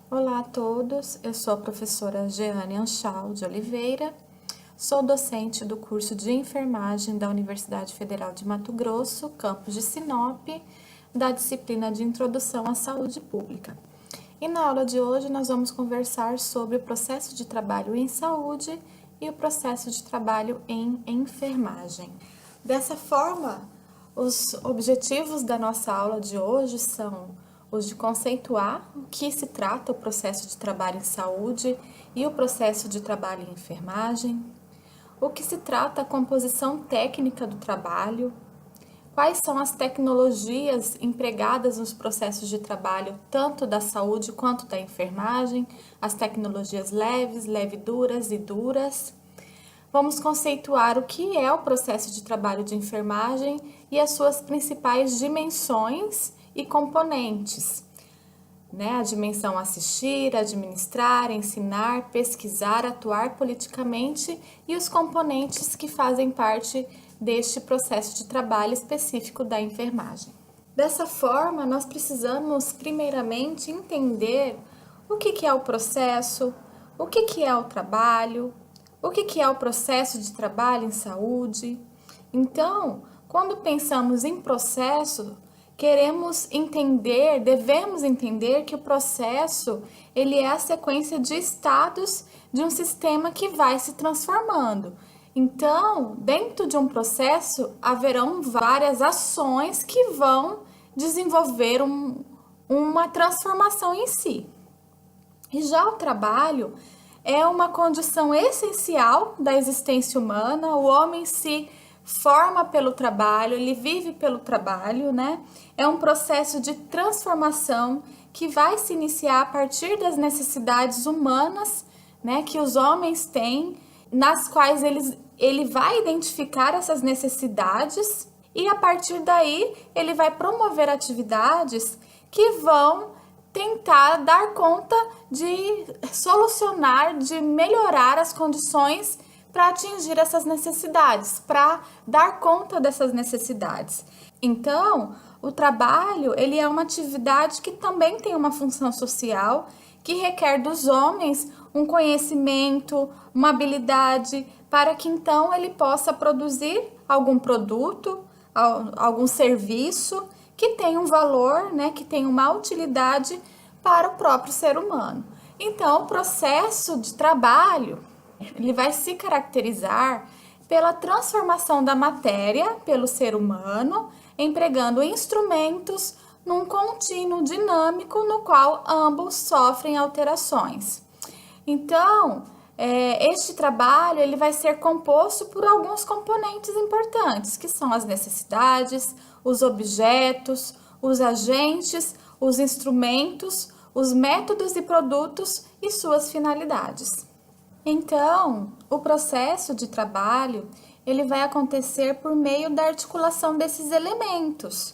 Olá a todos, eu sou a professora Jeane Anchal de Oliveira, sou docente do curso de enfermagem da Universidade Federal de Mato Grosso, campus de Sinop, da disciplina de Introdução à Saúde Pública. E na aula de hoje nós vamos conversar sobre o processo de trabalho em saúde e o processo de trabalho em enfermagem. Dessa forma, os objetivos da nossa aula de hoje são os de conceituar o que se trata o processo de trabalho em saúde e o processo de trabalho em enfermagem, o que se trata a composição técnica do trabalho, quais são as tecnologias empregadas nos processos de trabalho, tanto da saúde quanto da enfermagem, as tecnologias leves, leve-duras e duras. Vamos conceituar o que é o processo de trabalho de enfermagem e as suas principais dimensões e componentes, né? A dimensão assistir, administrar, ensinar, pesquisar, atuar politicamente e os componentes que fazem parte deste processo de trabalho específico da enfermagem. Dessa forma, nós precisamos primeiramente entender o que é o processo, o que é o trabalho, o que é o processo de trabalho em saúde. Então, quando pensamos em processo, devemos entender que o processo, ele é a sequência de estados de um sistema que vai se transformando. Então, dentro de um processo, haverão várias ações que vão desenvolver uma transformação em si. E já o trabalho é uma condição essencial da existência humana. O homem se forma pelo trabalho, ele vive pelo trabalho, né? É um processo de transformação que vai se iniciar a partir das necessidades humanas, né, que os homens têm, nas quais ele vai identificar essas necessidades e a partir daí ele vai promover atividades que vão tentar dar conta de solucionar, de melhorar as condições para atingir essas necessidades, para dar conta dessas necessidades. Então, o trabalho, ele é uma atividade que também tem uma função social, que requer dos homens um conhecimento, uma habilidade, para que então ele possa produzir algum produto, algum serviço que tenha um valor, né, que tenha uma utilidade para o próprio ser humano. Então, o processo de trabalho, ele vai se caracterizar pela transformação da matéria pelo ser humano, empregando instrumentos num contínuo dinâmico no qual ambos sofrem alterações. Então, este trabalho ele vai ser composto por alguns componentes importantes, que são as necessidades, os objetos, os agentes, os instrumentos, os métodos e produtos e suas finalidades. Então, o processo de trabalho, ele vai acontecer por meio da articulação desses elementos.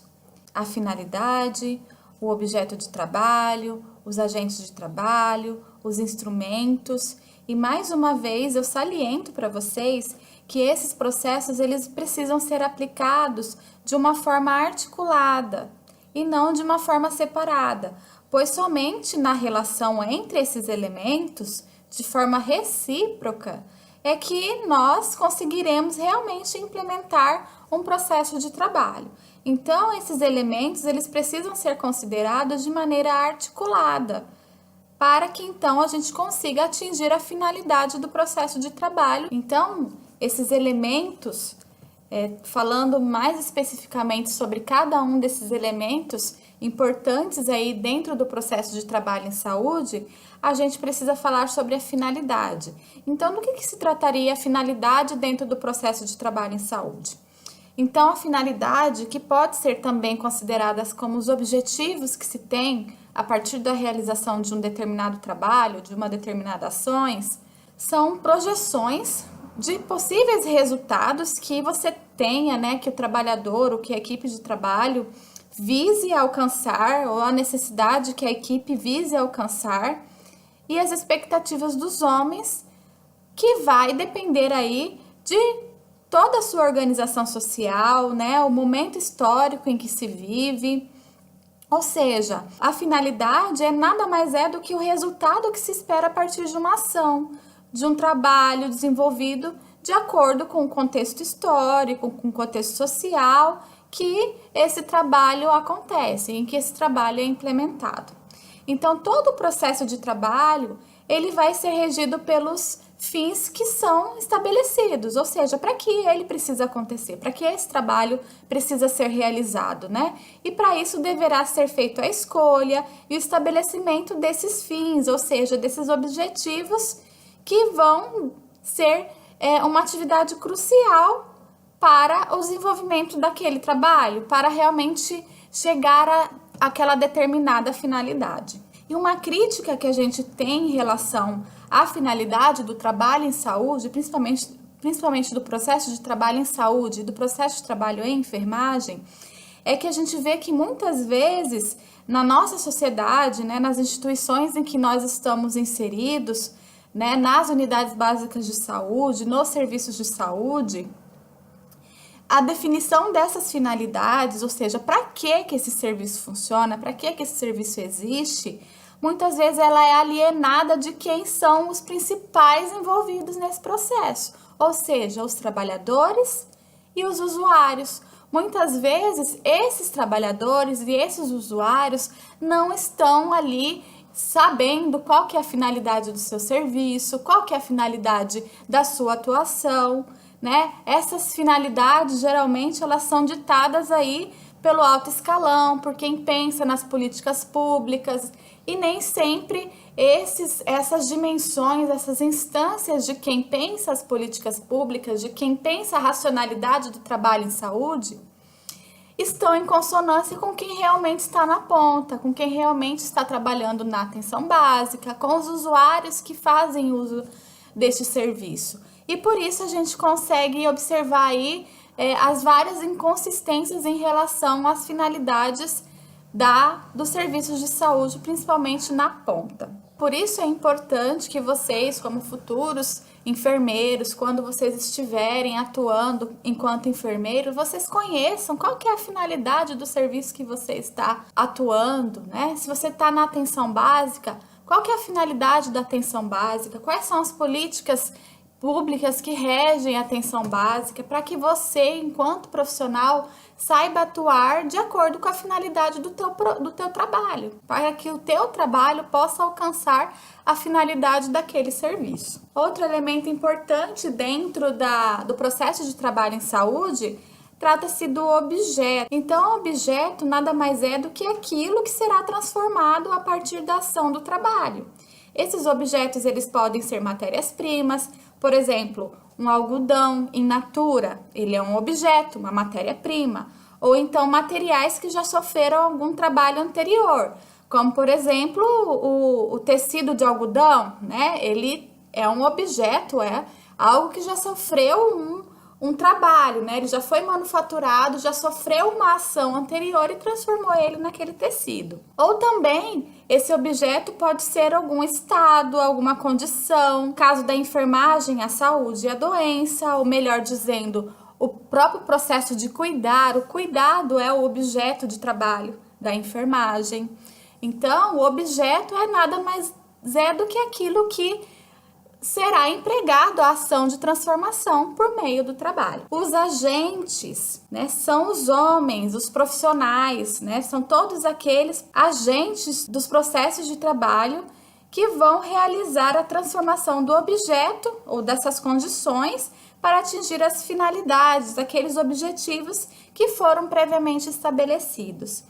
A finalidade, o objeto de trabalho, os agentes de trabalho, os instrumentos. E mais uma vez eu saliento para vocês que esses processos eles precisam ser aplicados de uma forma articulada e não de uma forma separada, pois somente na relação entre esses elementos, de forma recíproca, é que nós conseguiremos realmente implementar um processo de trabalho. Então, esses elementos, eles precisam ser considerados de maneira articulada, para que então a gente consiga atingir a finalidade do processo de trabalho. Então, esses elementos, falando mais especificamente sobre cada um desses elementos importantes aí dentro do processo de trabalho em saúde, a gente precisa falar sobre a finalidade. Então, do que se trataria a finalidade dentro do processo de trabalho em saúde? Então, a finalidade, que pode ser também consideradas como os objetivos que se tem a partir da realização de um determinado trabalho, de uma determinada ações, são projeções de possíveis resultados que você tenha, né, que o trabalhador ou que a equipe de trabalho vise alcançar, ou a necessidade que a equipe vise alcançar, e as expectativas dos homens, que vai depender aí de toda a sua organização social, né, o momento histórico em que se vive, Ou seja, a finalidade é nada mais do que o resultado que se espera a partir de uma ação, de um trabalho desenvolvido de acordo com o contexto histórico, com o contexto social que esse trabalho acontece, em que esse trabalho é implementado. Então, todo o processo de trabalho, ele vai ser regido pelos fins que são estabelecidos, ou seja, para que ele precisa acontecer, para que esse trabalho precisa ser realizado, né? E para isso deverá ser feita a escolha e o estabelecimento desses fins, ou seja, desses objetivos que vão ser uma atividade crucial para o desenvolvimento daquele trabalho, para realmente chegar àquela determinada finalidade. E uma crítica que a gente tem em relação à finalidade do trabalho em saúde, principalmente do processo de trabalho em saúde e do processo de trabalho em enfermagem, é que a gente vê que muitas vezes na nossa sociedade, né, nas instituições em que nós estamos inseridos, né, nas unidades básicas de saúde, nos serviços de saúde, a definição dessas finalidades, ou seja, para que esse serviço funciona, para que esse serviço existe, muitas vezes ela é alienada de quem são os principais envolvidos nesse processo, ou seja, os trabalhadores e os usuários. Muitas vezes esses trabalhadores e esses usuários não estão ali sabendo qual que é a finalidade do seu serviço, qual que é a finalidade da sua atuação, né? Essas finalidades, geralmente, elas são ditadas aí pelo alto escalão, por quem pensa nas políticas públicas, e nem sempre essas dimensões, essas instâncias de quem pensa as políticas públicas, de quem pensa a racionalidade do trabalho em saúde, estão em consonância com quem realmente está na ponta, com quem realmente está trabalhando na atenção básica, com os usuários que fazem uso deste serviço. E por isso a gente consegue observar aí as várias inconsistências em relação às finalidades dos serviços de saúde, principalmente na ponta. Por isso é importante que vocês, como futuros enfermeiros, quando vocês estiverem atuando enquanto enfermeiro, vocês conheçam qual que é a finalidade do serviço que você está atuando, né? Se você está na atenção básica, qual que é a finalidade da atenção básica? Quais são as políticas públicas que regem a atenção básica, para que você, enquanto profissional, saiba atuar de acordo com a finalidade do teu trabalho, para que o teu trabalho possa alcançar a finalidade daquele serviço. Outro elemento importante dentro do processo de trabalho em saúde trata-se do objeto. Então, o objeto nada mais é do que aquilo que será transformado a partir da ação do trabalho. Esses objetos, eles podem ser matérias-primas, por exemplo, um algodão in natura, ele é um objeto, uma matéria-prima, ou então materiais que já sofreram algum trabalho anterior, como por exemplo o tecido de algodão, né? Ele é um objeto, é algo que já sofreu um trabalho, né? Ele já foi manufaturado, já sofreu uma ação anterior e transformou ele naquele tecido. Ou também, esse objeto pode ser algum estado, alguma condição, caso da enfermagem, a saúde e a doença, ou melhor dizendo, o próprio processo de cuidar. O cuidado é o objeto de trabalho da enfermagem. Então, o objeto é nada mais do que aquilo que será empregado a ação de transformação por meio do trabalho. Os agentes, né, são os homens, os profissionais, né, são todos aqueles agentes dos processos de trabalho que vão realizar a transformação do objeto ou dessas condições para atingir as finalidades, aqueles objetivos que foram previamente estabelecidos.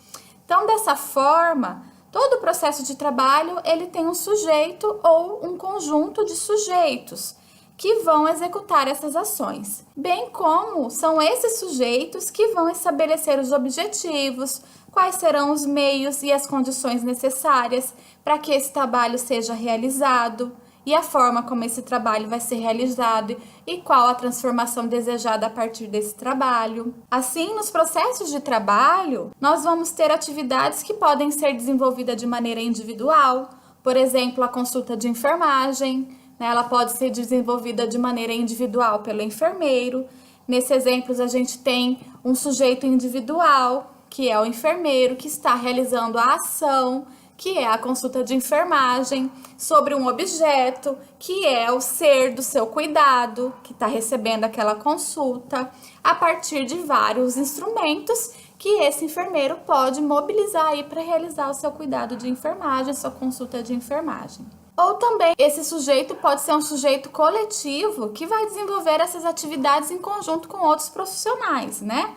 Então, dessa forma, todo o processo de trabalho, ele tem um sujeito ou um conjunto de sujeitos que vão executar essas ações, bem como são esses sujeitos que vão estabelecer os objetivos, quais serão os meios e as condições necessárias para que esse trabalho seja realizado e a forma como esse trabalho vai ser realizado e qual a transformação desejada a partir desse trabalho. Assim, nos processos de trabalho, nós vamos ter atividades que podem ser desenvolvidas de maneira individual, por exemplo, a consulta de enfermagem, né? Ela pode ser desenvolvida de maneira individual pelo enfermeiro. Nesses exemplos, a gente tem um sujeito individual, que é o enfermeiro que está realizando a ação, que é a consulta de enfermagem, sobre um objeto, que é o ser do seu cuidado, que está recebendo aquela consulta, a partir de vários instrumentos que esse enfermeiro pode mobilizar aí para realizar o seu cuidado de enfermagem, sua consulta de enfermagem. Ou também, esse sujeito pode ser um sujeito coletivo que vai desenvolver essas atividades em conjunto com outros profissionais, né?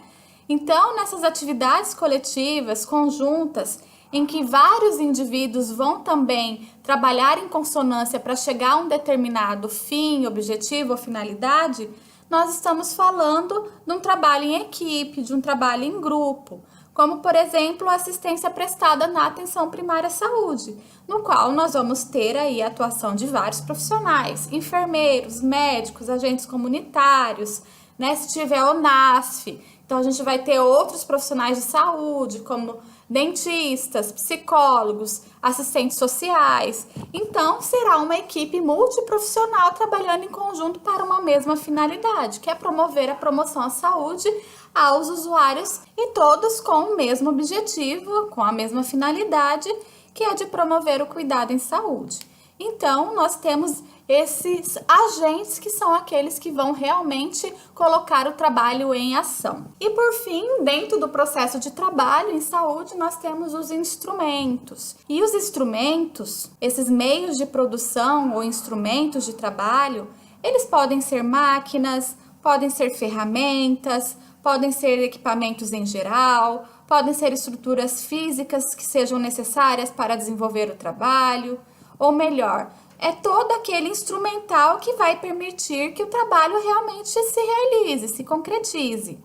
Então, nessas atividades coletivas, conjuntas, em que vários indivíduos vão também trabalhar em consonância para chegar a um determinado fim, objetivo ou finalidade, nós estamos falando de um trabalho em equipe, de um trabalho em grupo, como, por exemplo, a assistência prestada na atenção primária à saúde, no qual nós vamos ter aí a atuação de vários profissionais, enfermeiros, médicos, agentes comunitários, né? Se tiver o NASF, então a gente vai ter outros profissionais de saúde, como dentistas, psicólogos, assistentes sociais. Então, será uma equipe multiprofissional trabalhando em conjunto para uma mesma finalidade, que é promover a promoção à saúde aos usuários e todos com o mesmo objetivo, com a mesma finalidade, que é de promover o cuidado em saúde. Então, nós temos esses agentes que são aqueles que vão realmente colocar o trabalho em ação. E por fim, dentro do processo de trabalho em saúde, nós temos os instrumentos. E os instrumentos, esses meios de produção ou instrumentos de trabalho, eles podem ser máquinas, podem ser ferramentas, podem ser equipamentos em geral, podem ser estruturas físicas que sejam necessárias para desenvolver o trabalho, ou melhor, é todo aquele instrumental que vai permitir que o trabalho realmente se realize, se concretize.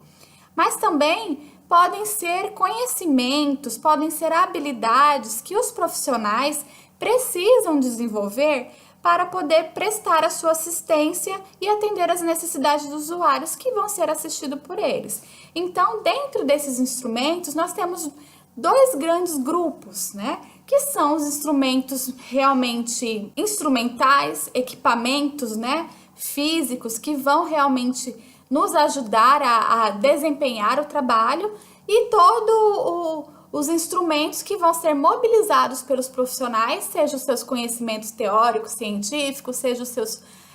Mas também podem ser conhecimentos, podem ser habilidades que os profissionais precisam desenvolver para poder prestar a sua assistência e atender às necessidades dos usuários que vão ser assistidos por eles. Então, dentro desses instrumentos, nós temos dois grandes grupos, né? Que são os instrumentos realmente instrumentais, equipamentos, né, físicos, que vão realmente nos ajudar a desempenhar o trabalho, e todos os instrumentos que vão ser mobilizados pelos profissionais, seja os seus conhecimentos teóricos, científicos, seja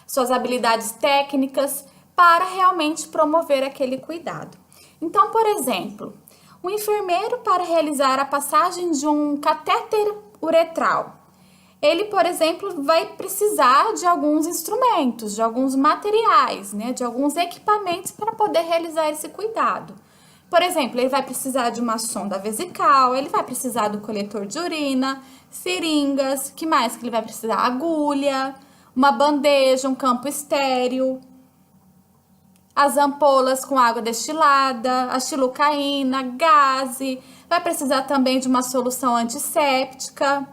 suas habilidades técnicas, para realmente promover aquele cuidado. Então, por exemplo, o enfermeiro, para realizar a passagem de um catéter uretral, ele, por exemplo, vai precisar de alguns instrumentos, de alguns materiais, né, de alguns equipamentos para poder realizar esse cuidado. Por exemplo, ele vai precisar de uma sonda vesical, ele vai precisar do coletor de urina, seringas, que mais que ele vai precisar? Agulha, uma bandeja, um campo estéril, as ampolas com água destilada, a xilocaína, gaze, vai precisar também de uma solução antisséptica,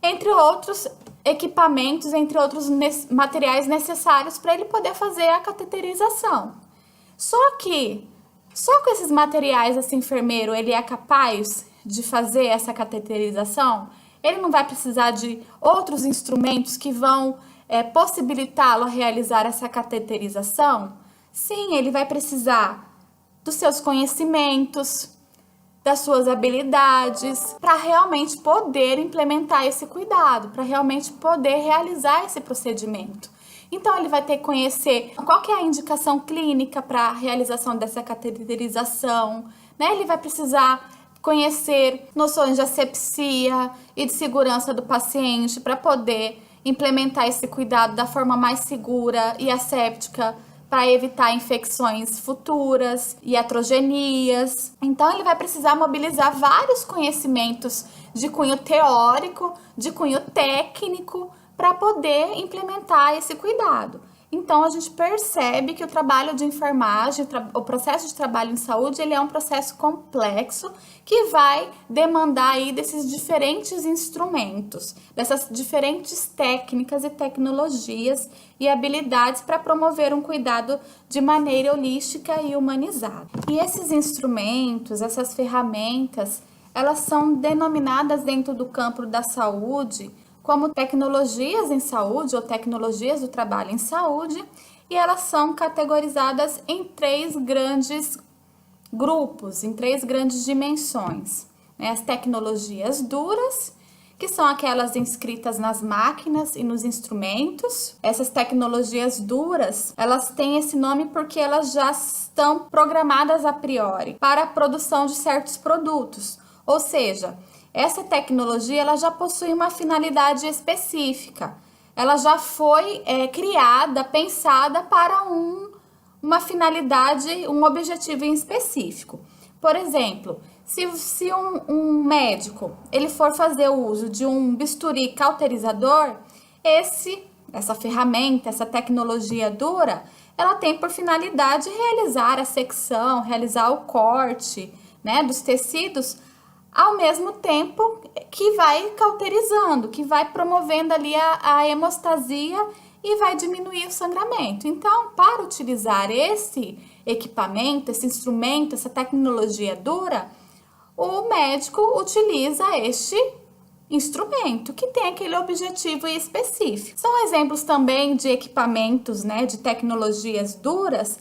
entre outros equipamentos, entre outros materiais necessários para ele poder fazer a cateterização. Só com esses materiais, esse enfermeiro, ele é capaz de fazer essa cateterização? Ele não vai precisar de outros instrumentos que vão possibilitá-lo a realizar essa cateterização? Sim, ele vai precisar dos seus conhecimentos, das suas habilidades, para realmente poder implementar esse cuidado, para realmente poder realizar esse procedimento. Então, ele vai ter que conhecer qual que é a indicação clínica para a realização dessa cateterização, né? Ele vai precisar conhecer noções de asepsia e de segurança do paciente para poder implementar esse cuidado da forma mais segura e asséptica, para evitar infecções futuras, iatrogenias. Então, ele vai precisar mobilizar vários conhecimentos de cunho teórico, de cunho técnico, para poder implementar esse cuidado. Então, a gente percebe que o trabalho de enfermagem, o processo de trabalho em saúde, ele é um processo complexo que vai demandar aí desses diferentes instrumentos, dessas diferentes técnicas e tecnologias e habilidades para promover um cuidado de maneira holística e humanizada. E esses instrumentos, essas ferramentas, elas são denominadas dentro do campo da saúde como tecnologias em saúde ou tecnologias do trabalho em saúde, e elas são categorizadas em três grandes grupos, em 3 grandes dimensões, né? As tecnologias duras, que são aquelas inscritas nas máquinas e nos instrumentos. Essas tecnologias duras, elas têm esse nome porque elas já estão programadas a priori para a produção de certos produtos. Ou seja, essa tecnologia ela já possui uma finalidade específica. Ela já foi criada, pensada para uma finalidade, um objetivo em específico. Por exemplo, se um médico ele for fazer o uso de um bisturi cauterizador, essa ferramenta, essa tecnologia dura, ela tem por finalidade realizar a secção, realizar o corte, né, dos tecidos, ao mesmo tempo que vai cauterizando, que vai promovendo ali a hemostasia e vai diminuir o sangramento. Então, para utilizar esse equipamento, esse instrumento, essa tecnologia dura, o médico utiliza este instrumento que tem aquele objetivo específico. São exemplos também de equipamentos, né, de tecnologias duras,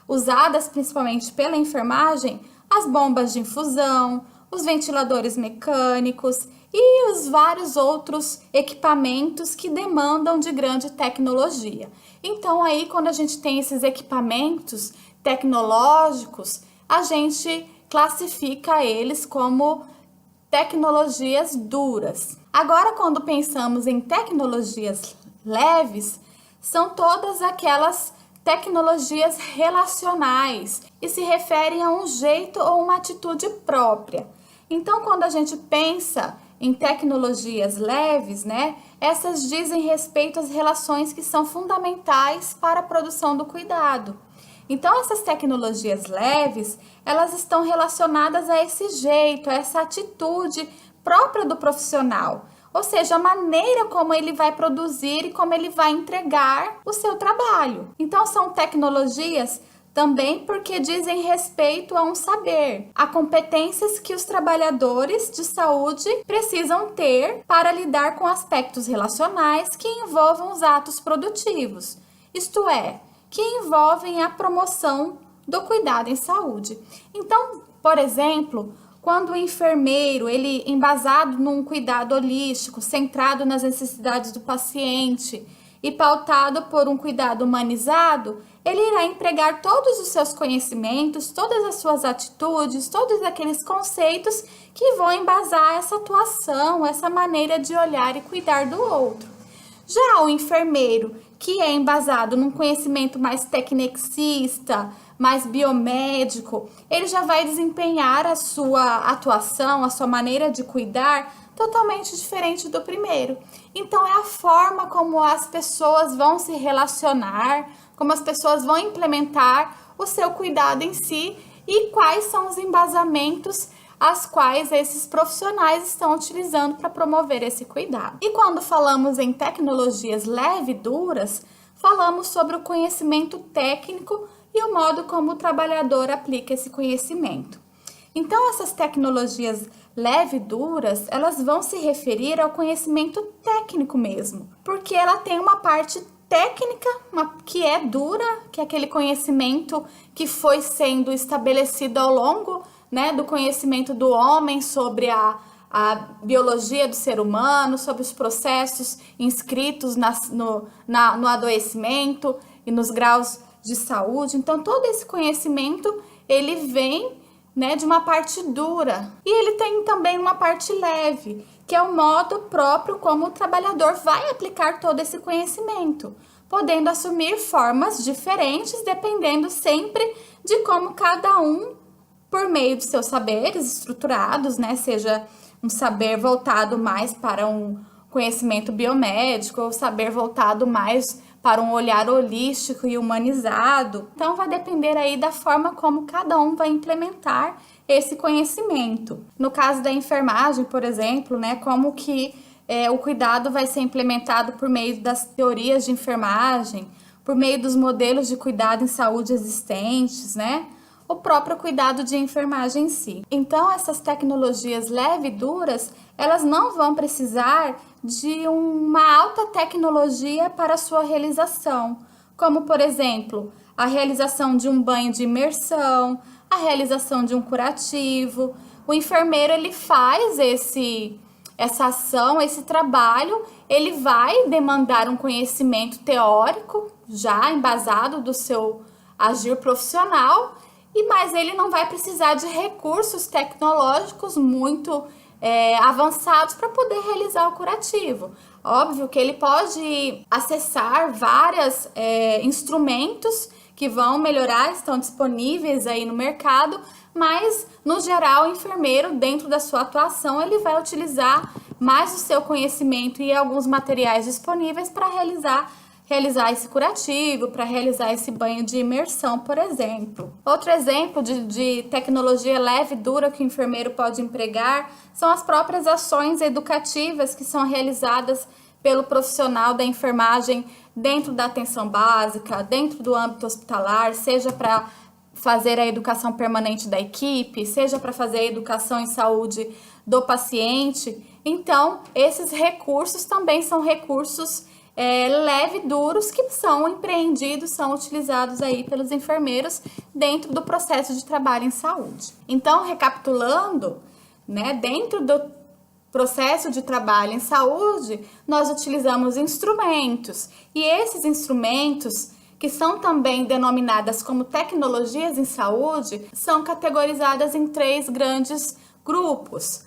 usadas principalmente pela enfermagem, as bombas de infusão, os ventiladores mecânicos e os vários outros equipamentos que demandam de grande tecnologia. Então, aí, quando a gente tem esses equipamentos tecnológicos, a gente classifica eles como tecnologias duras. Agora, quando pensamos em tecnologias leves, são todas aquelas tecnologias relacionais e se referem a um jeito ou uma atitude própria. Então, quando a gente pensa em tecnologias leves, né, essas dizem respeito às relações que são fundamentais para a produção do cuidado. Então, essas tecnologias leves, elas estão relacionadas a esse jeito, a essa atitude própria do profissional. Ou seja, a maneira como ele vai produzir e como ele vai entregar o seu trabalho. Então, são tecnologias também porque dizem respeito a um saber, a competências que os trabalhadores de saúde precisam ter para lidar com aspectos relacionais que envolvam os atos produtivos, isto é, que envolvem a promoção do cuidado em saúde. Então, por exemplo, quando o enfermeiro, ele embasado num cuidado holístico, centrado nas necessidades do paciente e pautado por um cuidado humanizado, ele irá empregar todos os seus conhecimentos, todas as suas atitudes, todos aqueles conceitos que vão embasar essa atuação, essa maneira de olhar e cuidar do outro. Já o enfermeiro, que é embasado num conhecimento mais tecnicista, mais biomédico, ele já vai desempenhar a sua atuação, a sua maneira de cuidar totalmente diferente do primeiro. Então, é a forma como as pessoas vão se relacionar, como as pessoas vão implementar o seu cuidado em si e quais são os embasamentos as quais esses profissionais estão utilizando para promover esse cuidado. E quando falamos em tecnologias leve e duras, falamos sobre o conhecimento técnico e o modo como o trabalhador aplica esse conhecimento. Então, essas tecnologias leve e duras, elas vão se referir ao conhecimento técnico mesmo, porque ela tem uma parte técnica, que é dura, que é aquele conhecimento que foi sendo estabelecido ao longo, né, do conhecimento do homem sobre a biologia do ser humano, sobre os processos inscritos no adoecimento e nos graus de saúde. Então, todo esse conhecimento, ele vem, né, de uma parte dura. E ele tem também uma parte leve, que é o modo próprio como o trabalhador vai aplicar todo esse conhecimento, podendo assumir formas diferentes, dependendo sempre de como cada um, por meio de seus saberes estruturados, né, seja um saber voltado mais para um conhecimento biomédico, ou saber voltado mais para um olhar holístico e humanizado. Então, vai depender aí da forma como cada um vai implementar esse conhecimento. No caso da enfermagem, por exemplo, né, como que o cuidado vai ser implementado por meio das teorias de enfermagem, por meio dos modelos de cuidado em saúde existentes, né? O próprio cuidado de enfermagem em si. Então, essas tecnologias leve e duras, elas não vão precisar de uma alta tecnologia para sua realização, como, por exemplo, a realização de um banho de imersão, a realização de um curativo. O enfermeiro, ele faz essa ação, esse trabalho, ele vai demandar um conhecimento teórico já embasado do seu agir profissional, mas ele não vai precisar de recursos tecnológicos muito avançados para poder realizar o curativo. Óbvio que ele pode acessar vários instrumentos que vão melhorar, estão disponíveis aí no mercado, mas no geral o enfermeiro, dentro da sua atuação, ele vai utilizar mais o seu conhecimento e alguns materiais disponíveis para realizar esse curativo, para realizar esse banho de imersão, por exemplo. Outro exemplo de tecnologia leve e dura que o enfermeiro pode empregar são as próprias ações educativas que são realizadas pelo profissional da enfermagem dentro da atenção básica, dentro do âmbito hospitalar, seja para fazer a educação permanente da equipe, seja para fazer a educação em saúde do paciente. Então, esses recursos também são recursos leve e duros que são empreendidos, são utilizados aí pelos enfermeiros dentro do processo de trabalho em saúde. Então, recapitulando, né, dentro do processo de trabalho em saúde, nós utilizamos instrumentos, e esses instrumentos, que são também denominadas como tecnologias em saúde, são categorizadas em 3 grandes grupos.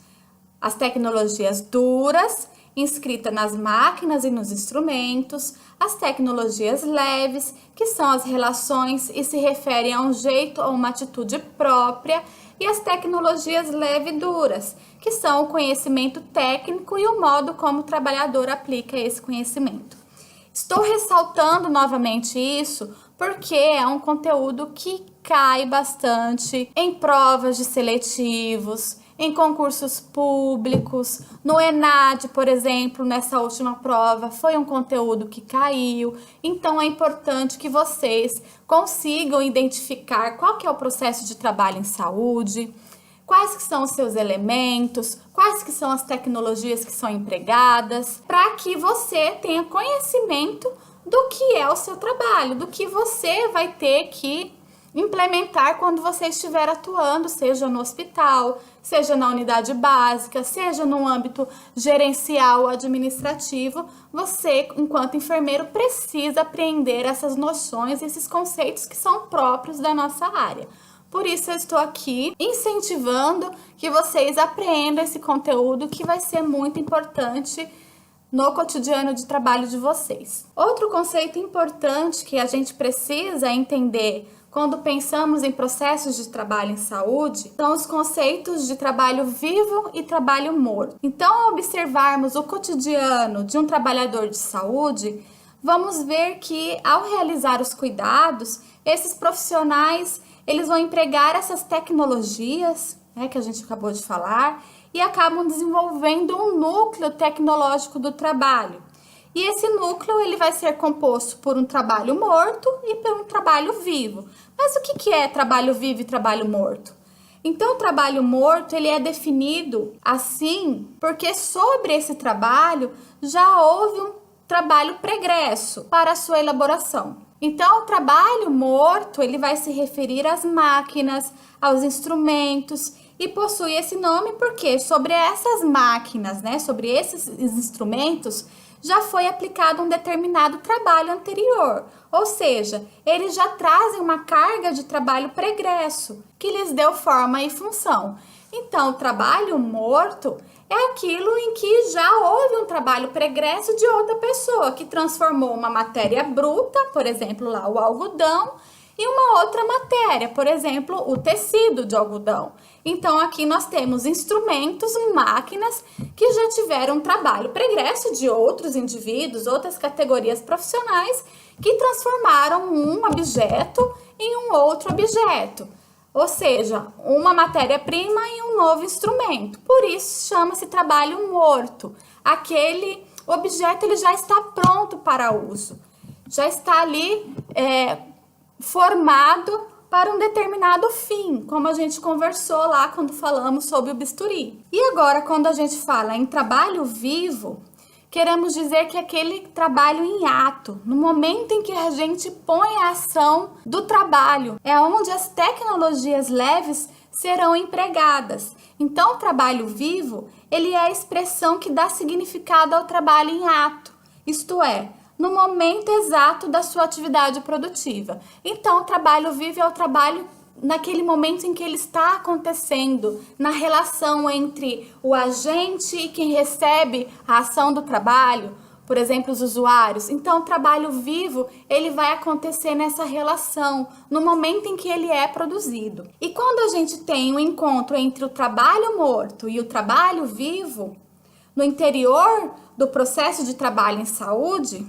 As tecnologias duras, inscritas nas máquinas e nos instrumentos, as tecnologias leves, que são as relações e se referem a um jeito ou uma atitude própria, e as tecnologias leve e duras, que são o conhecimento técnico e o modo como o trabalhador aplica esse conhecimento. Estou ressaltando novamente isso porque é um conteúdo que cai bastante em provas de seletivos, em concursos públicos, no ENAD, por exemplo, nessa última prova, foi um conteúdo que caiu. Então, é importante que vocês consigam identificar qual que é o processo de trabalho em saúde, quais que são os seus elementos, quais que são as tecnologias que são empregadas, para que você tenha conhecimento do que é o seu trabalho, do que você vai ter que implementar quando você estiver atuando, seja no hospital, seja na unidade básica, seja no âmbito gerencial ou administrativo. Você, enquanto enfermeiro, precisa aprender essas noções, esses conceitos que são próprios da nossa área. Por isso eu estou aqui incentivando que vocês aprendam esse conteúdo que vai ser muito importante no cotidiano de trabalho de vocês. Outro conceito importante que a gente precisa entender quando pensamos em processos de trabalho em saúde são os conceitos de trabalho vivo e trabalho morto. Então, ao observarmos o cotidiano de um trabalhador de saúde, vamos ver que ao realizar os cuidados, esses profissionais eles vão empregar essas tecnologias, né, que a gente acabou de falar, e acabam desenvolvendo um núcleo tecnológico do trabalho. E esse núcleo ele vai ser composto por um trabalho morto e por um trabalho vivo. Mas o que é trabalho vivo e trabalho morto? Então, o trabalho morto ele é definido assim porque sobre esse trabalho já houve um trabalho pregresso para a sua elaboração. Então, o trabalho morto ele vai se referir às máquinas, aos instrumentos, e possui esse nome porque sobre essas máquinas, né, sobre esses instrumentos, já foi aplicado um determinado trabalho anterior, ou seja, eles já trazem uma carga de trabalho pregresso, que lhes deu forma e função. Então, o trabalho morto é aquilo em que já houve um trabalho pregresso de outra pessoa, que transformou uma matéria bruta, por exemplo, lá o algodão, em uma outra matéria, por exemplo, o tecido de algodão. Então, aqui nós temos instrumentos, máquinas que já tiveram um trabalho pregresso de outros indivíduos, outras categorias profissionais que transformaram um objeto em um outro objeto. Ou seja, uma matéria-prima em um novo instrumento. Por isso, chama-se trabalho morto. Aquele objeto ele já está pronto para uso. Já está ali formado para um determinado fim, como a gente conversou lá quando falamos sobre o bisturi. E agora, quando a gente fala em trabalho vivo, o queremos dizer que aquele trabalho em ato, no momento em que a gente põe a ação do trabalho, é onde as tecnologias leves serão empregadas. Então, o trabalho vivo, ele é a expressão que dá significado ao trabalho em ato, isto é, no momento exato da sua atividade produtiva. Então, o trabalho vivo é o trabalho naquele momento em que ele está acontecendo, na relação entre o agente e quem recebe a ação do trabalho, por exemplo, os usuários. Então, o trabalho vivo, ele vai acontecer nessa relação, no momento em que ele é produzido. E quando a gente tem um encontro entre o trabalho morto e o trabalho vivo, no interior do processo de trabalho em saúde,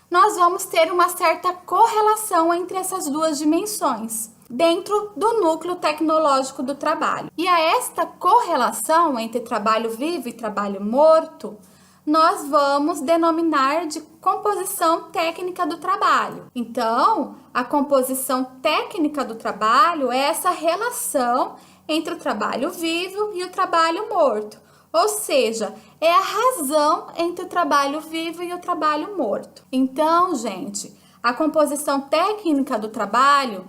nós vamos ter uma certa correlação entre essas duas dimensões, dentro do núcleo tecnológico do trabalho. E a esta correlação entre trabalho vivo e trabalho morto, nós vamos denominar de composição técnica do trabalho. Então, a composição técnica do trabalho é essa relação entre o trabalho vivo e o trabalho morto. Ou seja, é a razão entre o trabalho vivo e o trabalho morto. Então, gente, a composição técnica do trabalho,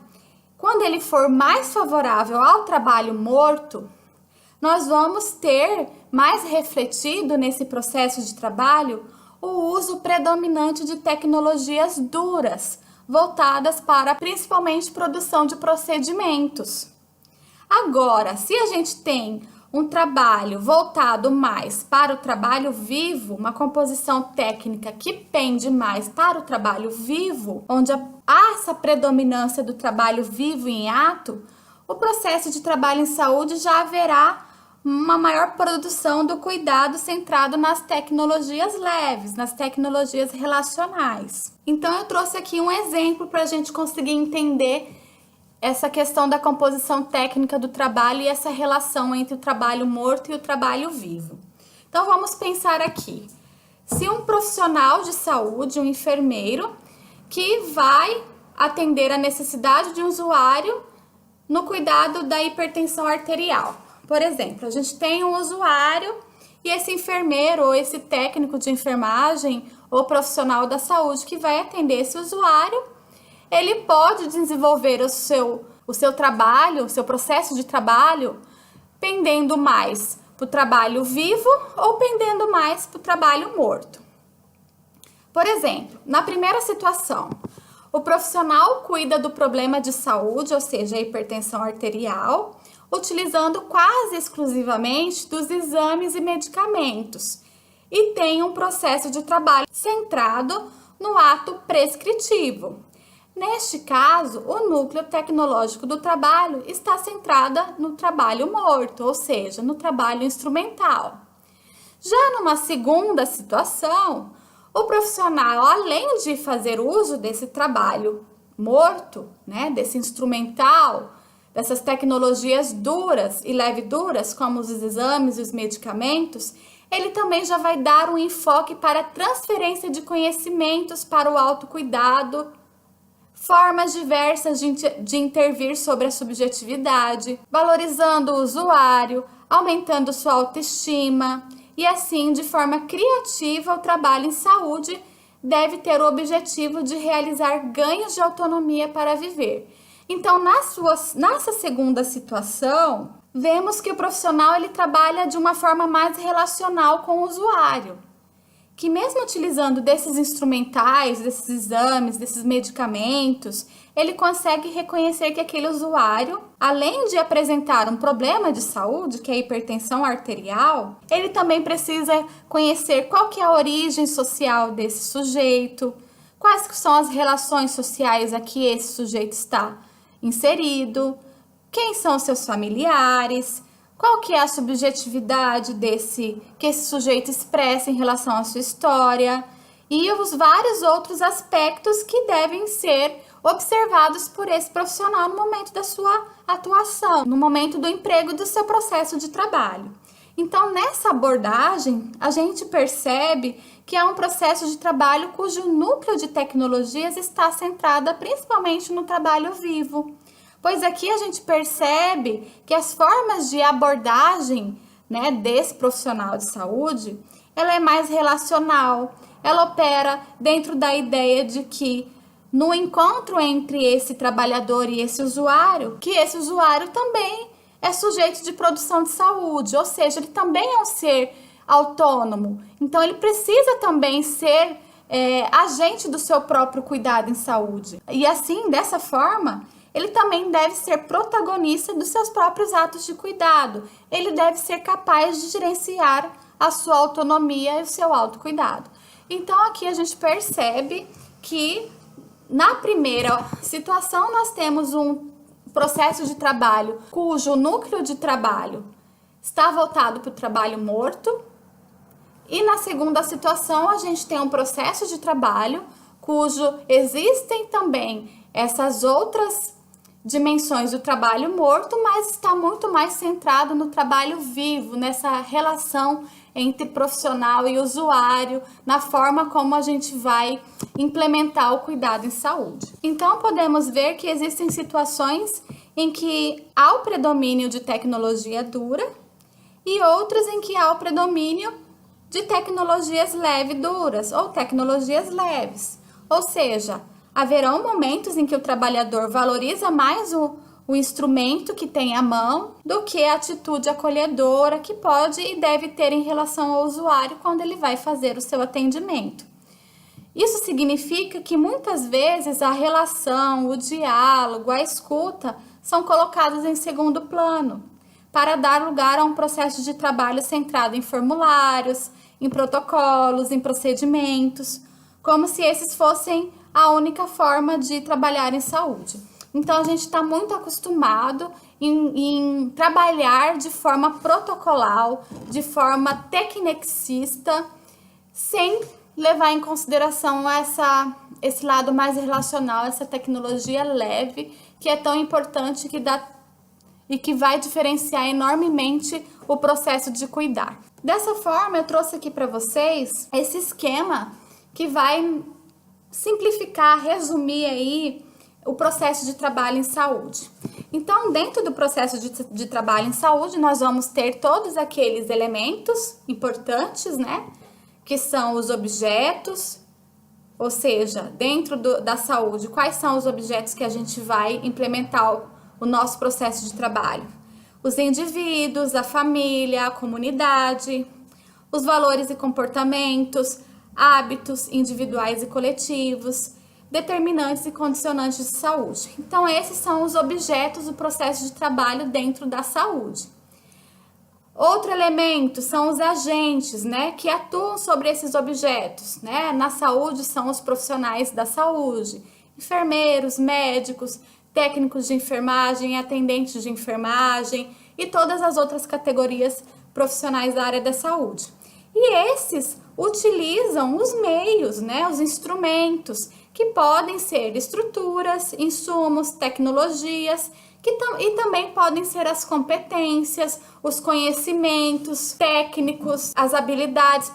quando ele for mais favorável ao trabalho morto, nós vamos ter mais refletido nesse processo de trabalho o uso predominante de tecnologias duras, voltadas para principalmente produção de procedimentos. Agora, se a gente tem um trabalho voltado mais para o trabalho vivo, uma composição técnica que pende mais para o trabalho vivo, onde há essa predominância do trabalho vivo em ato, o processo de trabalho em saúde já haverá uma maior produção do cuidado centrado nas tecnologias leves, nas tecnologias relacionais. Então, eu trouxe aqui um exemplo para a gente conseguir entender essa questão da composição técnica do trabalho e essa relação entre o trabalho morto e o trabalho vivo. Então, vamos pensar aqui. Se um profissional de saúde, um enfermeiro, que vai atender a necessidade de um usuário no cuidado da hipertensão arterial. Por exemplo, a gente tem um usuário e esse enfermeiro ou esse técnico de enfermagem ou profissional da saúde que vai atender esse usuário, ele pode desenvolver o seu trabalho, o seu processo de trabalho, pendendo mais para o trabalho vivo ou pendendo mais para o trabalho morto. Por exemplo, na primeira situação, o profissional cuida do problema de saúde, ou seja, a hipertensão arterial, utilizando quase exclusivamente dos exames e medicamentos, e tem um processo de trabalho centrado no ato prescritivo. Neste caso, o núcleo tecnológico do trabalho está centrado no trabalho morto, ou seja, no trabalho instrumental. Já numa segunda situação, o profissional, além de fazer uso desse trabalho morto, desse instrumental, dessas tecnologias duras e leve-duras, como os exames e os medicamentos, ele também já vai dar um enfoque para a transferência de conhecimentos para o autocuidado, formas diversas de intervir sobre a subjetividade, valorizando o usuário, aumentando sua autoestima e assim, de forma criativa, o trabalho em saúde deve ter o objetivo de realizar ganhos de autonomia para viver. Então, nessa segunda situação, vemos que o profissional ele trabalha de uma forma mais relacional com o usuário, que mesmo utilizando desses instrumentais, desses exames, desses medicamentos, ele consegue reconhecer que aquele usuário, além de apresentar um problema de saúde, que é a hipertensão arterial, ele também precisa conhecer qual que é a origem social desse sujeito, quais que são as relações sociais a que esse sujeito está inserido, quem são os seus familiares, qual que é a subjetividade que esse sujeito expressa em relação à sua história e os vários outros aspectos que devem ser observados por esse profissional no momento da sua atuação, no momento do emprego do seu processo de trabalho. Então, nessa abordagem, a gente percebe que é um processo de trabalho cujo núcleo de tecnologias está centrado principalmente no trabalho vivo. Pois aqui a gente percebe que as formas de abordagem, desse profissional de saúde, ela é mais relacional, ela opera dentro da ideia de que no encontro entre esse trabalhador e esse usuário, que esse usuário também é sujeito de produção de saúde, ou seja, ele também é um ser autônomo. Então, ele precisa também ser agente do seu próprio cuidado em saúde. E assim, dessa forma, ele também deve ser protagonista dos seus próprios atos de cuidado. Ele deve ser capaz de gerenciar a sua autonomia e o seu autocuidado. Então, aqui a gente percebe que na primeira situação nós temos um processo de trabalho cujo núcleo de trabalho está voltado para o trabalho morto. E na segunda situação, a gente tem um processo de trabalho cujo existem também essas outras dimensões do trabalho morto, mas está muito mais centrado no trabalho vivo, nessa relação entre profissional e usuário, na forma como a gente vai implementar o cuidado em saúde. Então, podemos ver que existem situações em que há o predomínio de tecnologia dura e outras em que há o predomínio de tecnologias leve-duras ou tecnologias leves. Ou seja, haverão momentos em que o trabalhador valoriza mais o instrumento que tem à mão do que a atitude acolhedora que pode e deve ter em relação ao usuário quando ele vai fazer o seu atendimento. Isso significa que muitas vezes a relação, o diálogo, a escuta são colocados em segundo plano, para dar lugar a um processo de trabalho centrado em formulários, em protocolos, em procedimentos, como se esses fossem a única forma de trabalhar em saúde. Então, a gente está muito acostumado em trabalhar de forma protocolar, de forma tecnicista, sem levar em consideração esse lado mais relacional, essa tecnologia leve, que é tão importante e que vai diferenciar enormemente o processo de cuidar. Dessa forma, eu trouxe aqui para vocês esse esquema que vai simplificar, resumir aí o processo de trabalho em saúde. Então, dentro do processo de trabalho em saúde, nós vamos ter todos aqueles elementos importantes, né? Que são os objetos, ou seja, dentro da saúde, quais são os objetos que a gente vai implementar o nosso processo de trabalho? Os indivíduos, a família, a comunidade, os valores e comportamentos, hábitos individuais e coletivos, determinantes e condicionantes de saúde. Então, esses são os objetos do processo de trabalho dentro da saúde. Outro elemento são os agentes, né, que atuam sobre esses objetos, né? Na saúde são os profissionais da saúde, enfermeiros, médicos, técnicos de enfermagem, atendentes de enfermagem e todas as outras categorias profissionais da área da saúde. E esses utilizam os meios, né, os instrumentos, que podem ser estruturas, insumos, tecnologias, e também podem ser as competências, os conhecimentos técnicos, as habilidades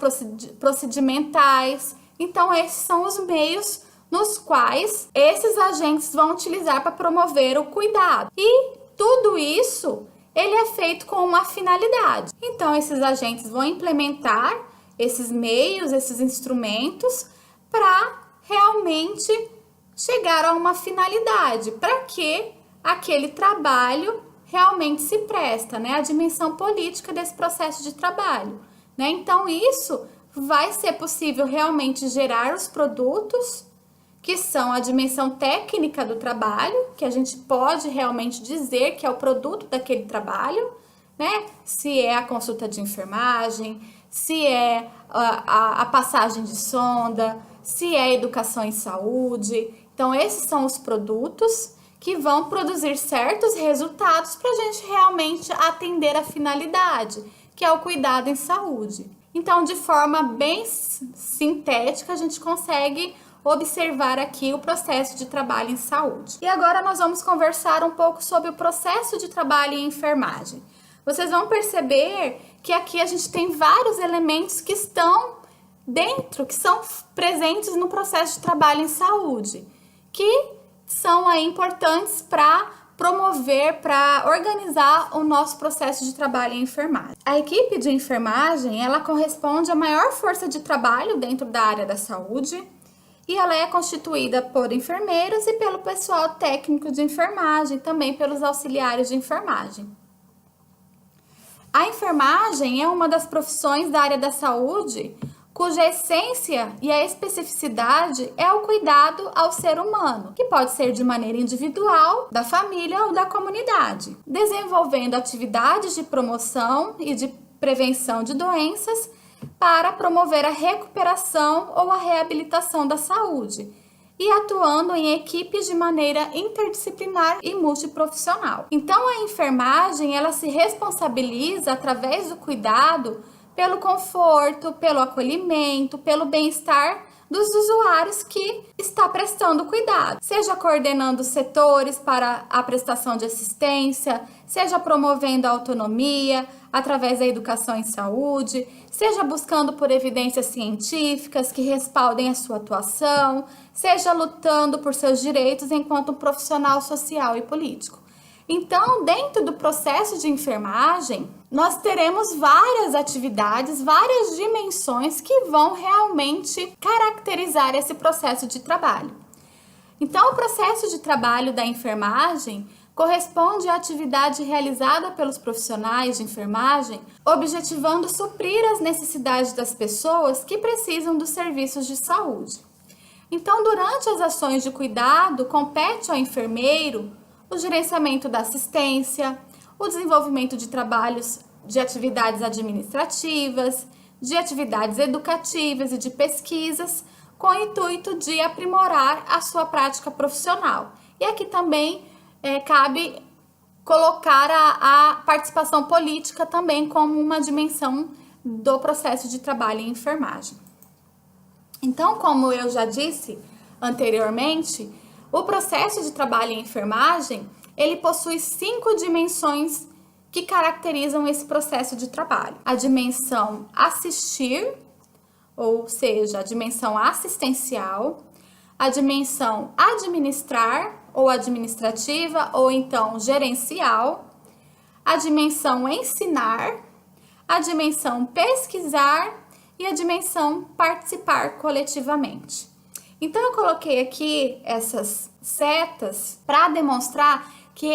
procedimentais. Então, esses são os meios nos quais esses agentes vão utilizar para promover o cuidado. E tudo isso, ele é feito com uma finalidade. Então, esses agentes vão implementar esses meios, esses instrumentos, para realmente chegar a uma finalidade, para que aquele trabalho realmente se presta, né? A dimensão política desse processo de trabalho, né? Então, isso vai ser possível realmente gerar os produtos que são a dimensão técnica do trabalho, que a gente pode realmente dizer que é o produto daquele trabalho, né? Se é a consulta de enfermagem, se é a passagem de sonda, se é a educação em saúde. Então, esses são os produtos que vão produzir certos resultados para a gente realmente atender a finalidade, que é o cuidado em saúde. Então, de forma bem sintética, a gente consegue observar aqui o processo de trabalho em saúde. E agora nós vamos conversar um pouco sobre o processo de trabalho em enfermagem. Vocês vão perceber que aqui a gente tem vários elementos que estão dentro, que são presentes no processo de trabalho em saúde, que são aí importantes para promover, para organizar o nosso processo de trabalho em enfermagem. A equipe de enfermagem, ela corresponde à maior força de trabalho dentro da área da saúde e ela é constituída por enfermeiros e pelo pessoal técnico de enfermagem, também pelos auxiliares de enfermagem. A enfermagem é uma das profissões da área da saúde cuja essência e a especificidade é o cuidado ao ser humano, que pode ser de maneira individual, da família ou da comunidade, desenvolvendo atividades de promoção e de prevenção de doenças para promover a recuperação ou a reabilitação da saúde e atuando em equipes de maneira interdisciplinar e multiprofissional. Então, a enfermagem, ela se responsabiliza através do cuidado pelo conforto, pelo acolhimento, pelo bem-estar dos usuários que está prestando cuidado, seja coordenando setores para a prestação de assistência, seja promovendo a autonomia através da educação em saúde, seja buscando por evidências científicas que respaldem a sua atuação, seja lutando por seus direitos enquanto um profissional social e político. Então, dentro do processo de enfermagem, nós teremos várias atividades, várias dimensões que vão realmente caracterizar esse processo de trabalho. Então, o processo de trabalho da enfermagem corresponde à atividade realizada pelos profissionais de enfermagem, objetivando suprir as necessidades das pessoas que precisam dos serviços de saúde. Então, durante as ações de cuidado, compete ao enfermeiro o gerenciamento da assistência, o desenvolvimento de trabalhos de atividades administrativas, de atividades educativas e de pesquisas, com o intuito de aprimorar a sua prática profissional. E aqui também cabe colocar a participação política também como uma dimensão do processo de trabalho em enfermagem. Então, como eu já disse anteriormente, o processo de trabalho em enfermagem, ele possui 5 dimensões que caracterizam esse processo de trabalho. A dimensão assistir, ou seja, a dimensão assistencial, a dimensão administrar, ou administrativa, ou então gerencial, a dimensão ensinar, a dimensão pesquisar e a dimensão participar coletivamente. Então, eu coloquei aqui essas setas para demonstrar que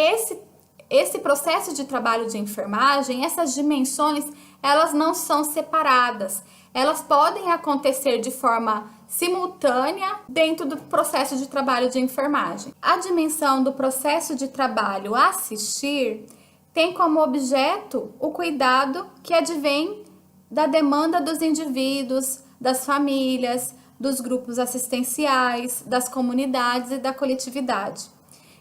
esse processo de trabalho de enfermagem, essas dimensões, elas não são separadas. Elas podem acontecer de forma simultânea dentro do processo de trabalho de enfermagem. A dimensão do processo de trabalho assistir tem como objeto o cuidado que advém da demanda dos indivíduos, das famílias, dos grupos assistenciais, das comunidades e da coletividade.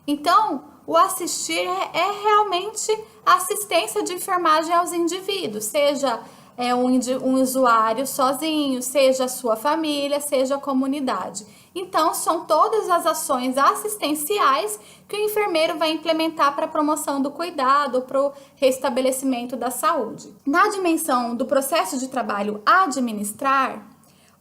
Então, o assistir é realmente a assistência de enfermagem aos indivíduos, seja um usuário sozinho, seja a sua família, seja a comunidade. Então, são todas as ações assistenciais que o enfermeiro vai implementar para a promoção do cuidado, para o restabelecimento da saúde. Na dimensão do processo de trabalho administrar,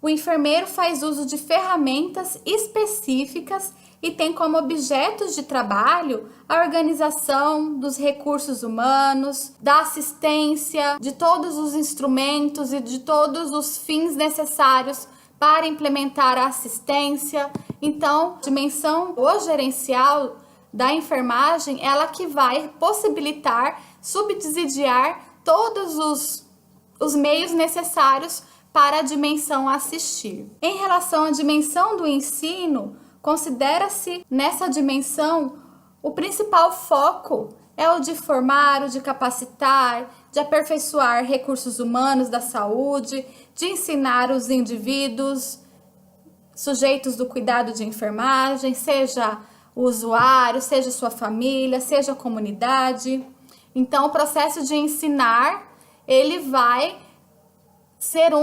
o enfermeiro faz uso de ferramentas específicas e tem como objetos de trabalho a organização dos recursos humanos, da assistência, de todos os instrumentos e de todos os fins necessários para implementar a assistência. Então, a dimensão gerencial da enfermagem, ela que vai possibilitar, subsidiar todos os meios necessários para a dimensão assistir. Em relação à dimensão do ensino, considera-se nessa dimensão o principal foco é o de formar, o de capacitar, de aperfeiçoar recursos humanos da saúde, de ensinar os indivíduos sujeitos do cuidado de enfermagem, seja o usuário, seja sua família, seja a comunidade. Então, o processo de ensinar, ele vai ser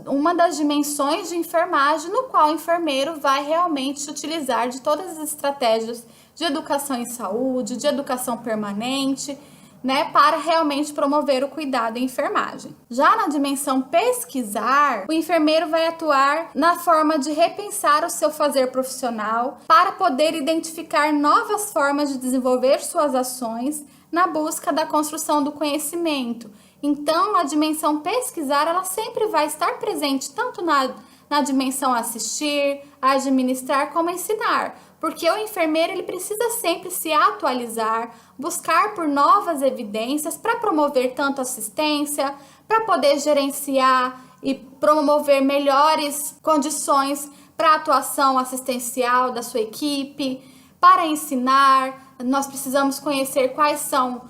uma das dimensões de enfermagem no qual o enfermeiro vai realmente utilizar de todas as estratégias de educação em saúde, de educação permanente, né, para realmente promover o cuidado e enfermagem. Já na dimensão pesquisar, o enfermeiro vai atuar na forma de repensar o seu fazer profissional para poder identificar novas formas de desenvolver suas ações na busca da construção do conhecimento. Então, a dimensão pesquisar, ela sempre vai estar presente tanto na dimensão assistir, administrar, como ensinar. Porque o enfermeiro ele precisa sempre se atualizar, buscar por novas evidências para promover tanto assistência, para poder gerenciar e promover melhores condições para a atuação assistencial da sua equipe, para ensinar. Nós precisamos conhecer quais são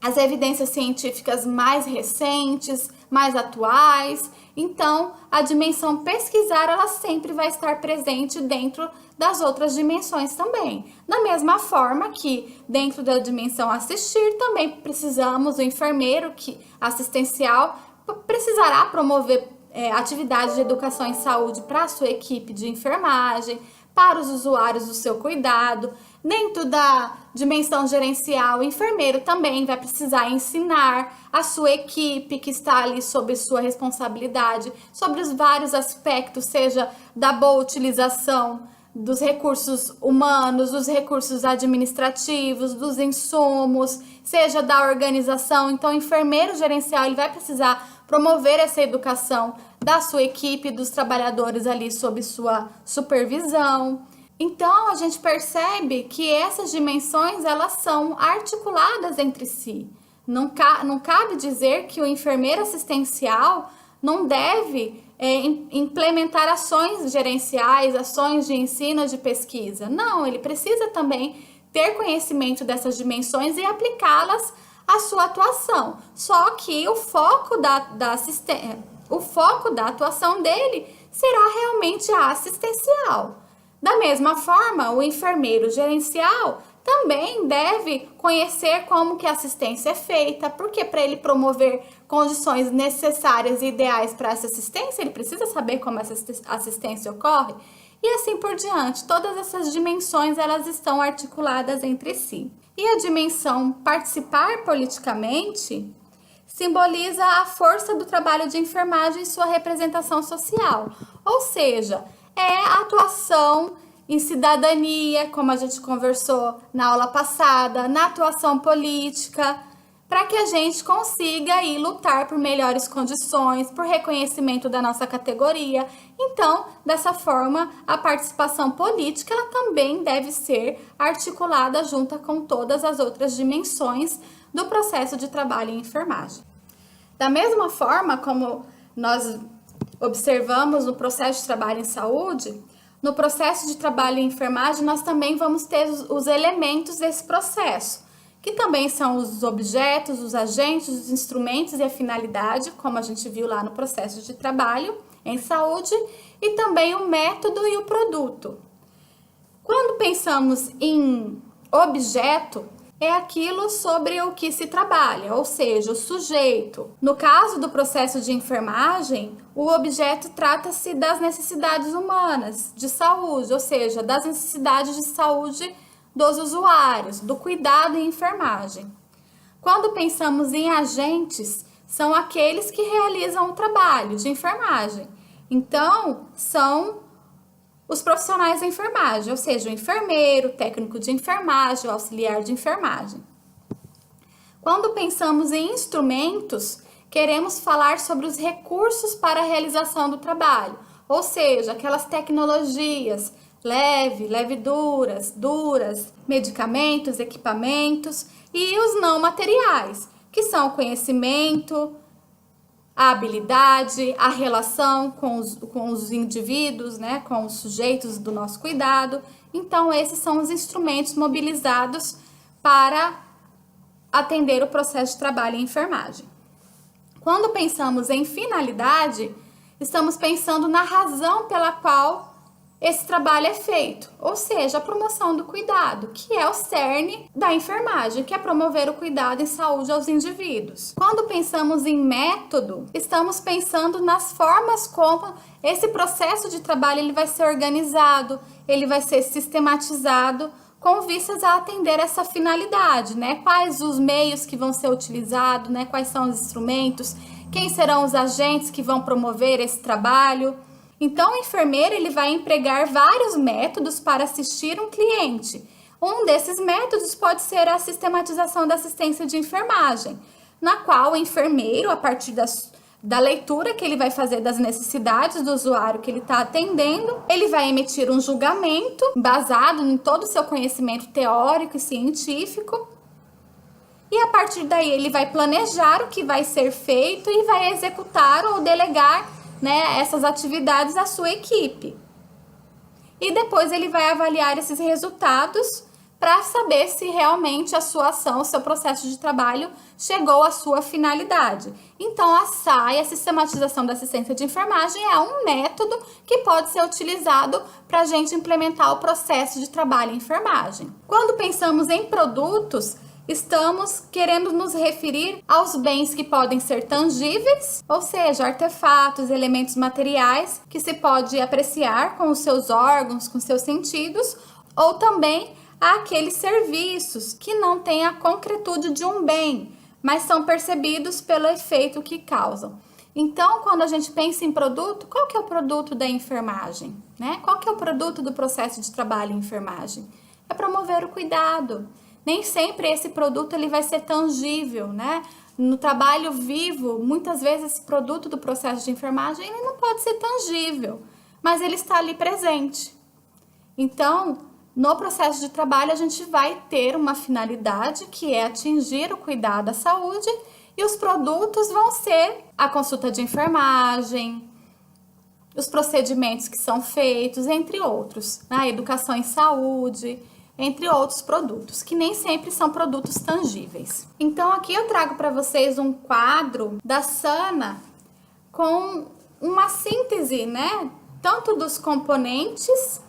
as evidências científicas mais recentes, mais atuais. Então, a dimensão pesquisar, ela sempre vai estar presente dentro das outras dimensões também. Da mesma forma que dentro da dimensão assistir, também precisamos, o enfermeiro assistencial precisará promover atividades de educação em saúde para a sua equipe de enfermagem, para os usuários do seu cuidado. Dentro da dimensão gerencial, o enfermeiro também vai precisar ensinar a sua equipe que está ali sob sua responsabilidade sobre os vários aspectos, seja da boa utilização dos recursos humanos, dos recursos administrativos, dos insumos, seja da organização. Então, o enfermeiro gerencial ele vai precisar promover essa educação da sua equipe, dos trabalhadores ali sob sua supervisão. Então, a gente percebe que essas dimensões, elas são articuladas entre si. Não cabe dizer que o enfermeiro assistencial não deve implementar ações gerenciais, ações de ensino, de pesquisa. Não, ele precisa também ter conhecimento dessas dimensões e aplicá-las à sua atuação. Só que o foco da atuação dele será realmente a assistencial. Da mesma forma, o enfermeiro gerencial também deve conhecer como que a assistência é feita, porque para ele promover condições necessárias e ideais para essa assistência, ele precisa saber como essa assistência ocorre, e assim por diante. Todas essas dimensões, elas estão articuladas entre si. E a dimensão participar politicamente simboliza a força do trabalho de enfermagem e sua representação social, ou seja, é a atuação em cidadania, como a gente conversou na aula passada, na atuação política, para que a gente consiga aí lutar por melhores condições, por reconhecimento da nossa categoria. Então, dessa forma, a participação política ela também deve ser articulada junto com todas as outras dimensões do processo de trabalho em enfermagem. Da mesma forma como nós observamos no processo de trabalho em saúde, no processo de trabalho em enfermagem, nós também vamos ter os elementos desse processo, que também são os objetos, os agentes, os instrumentos e a finalidade, como a gente viu lá no processo de trabalho em saúde, e também o método e o produto. Quando pensamos em objeto, é aquilo sobre o que se trabalha, ou seja, o sujeito. No caso do processo de enfermagem, o objeto trata-se das necessidades humanas de saúde, ou seja, das necessidades de saúde dos usuários, do cuidado em enfermagem. Quando pensamos em agentes, são aqueles que realizam o trabalho de enfermagem. Então, são os profissionais da enfermagem, ou seja, o enfermeiro, o técnico de enfermagem, o auxiliar de enfermagem. Quando pensamos em instrumentos, queremos falar sobre os recursos para a realização do trabalho, ou seja, aquelas tecnologias duras, medicamentos, equipamentos e os não materiais, que são o conhecimento, a habilidade, a relação com os indivíduos, né, com os sujeitos do nosso cuidado. Então, esses são os instrumentos mobilizados para atender o processo de trabalho em enfermagem. Quando pensamos em finalidade, estamos pensando na razão pela qual esse trabalho é feito, ou seja, a promoção do cuidado, que é o cerne da enfermagem, que é promover o cuidado em saúde aos indivíduos. Quando pensamos em método, estamos pensando nas formas como esse processo de trabalho ele vai ser organizado, ele vai ser sistematizado com vistas a atender essa finalidade, né? Quais os meios que vão ser utilizados, né? Quais são os instrumentos, quem serão os agentes que vão promover esse trabalho. Então, o enfermeiro ele vai empregar vários métodos para assistir um cliente. Um desses métodos pode ser a sistematização da assistência de enfermagem, na qual o enfermeiro, a partir da leitura que ele vai fazer das necessidades do usuário que ele está atendendo, ele vai emitir um julgamento baseado em todo o seu conhecimento teórico e científico. E a partir daí ele vai planejar o que vai ser feito e vai executar ou delegar, né, essas atividades à sua equipe. E depois ele vai avaliar esses resultados para saber se realmente a sua ação, o seu processo de trabalho chegou à sua finalidade. Então, a SAE, a Sistematização da Assistência de Enfermagem, é um método que pode ser utilizado para a gente implementar o processo de trabalho em enfermagem. Quando pensamos em produtos, estamos querendo nos referir aos bens que podem ser tangíveis, ou seja, artefatos, elementos materiais que se pode apreciar com os seus órgãos, com seus sentidos, ou também àqueles serviços que não têm a concretude de um bem, mas são percebidos pelo efeito que causam. Então, quando a gente pensa em produto, qual que é o produto da enfermagem, né? Qual que é o produto do processo de trabalho em enfermagem? É promover o cuidado. Nem sempre esse produto ele vai ser tangível, né? No trabalho vivo, muitas vezes esse produto do processo de enfermagem ele não pode ser tangível, mas ele está ali presente. Então, no processo de trabalho, a gente vai ter uma finalidade que é atingir o cuidado à saúde e os produtos vão ser a consulta de enfermagem, os procedimentos que são feitos, entre outros, né? A educação em saúde, entre outros produtos, que nem sempre são produtos tangíveis. Então, aqui eu trago para vocês um quadro da Sana com uma síntese, né? Tanto dos componentes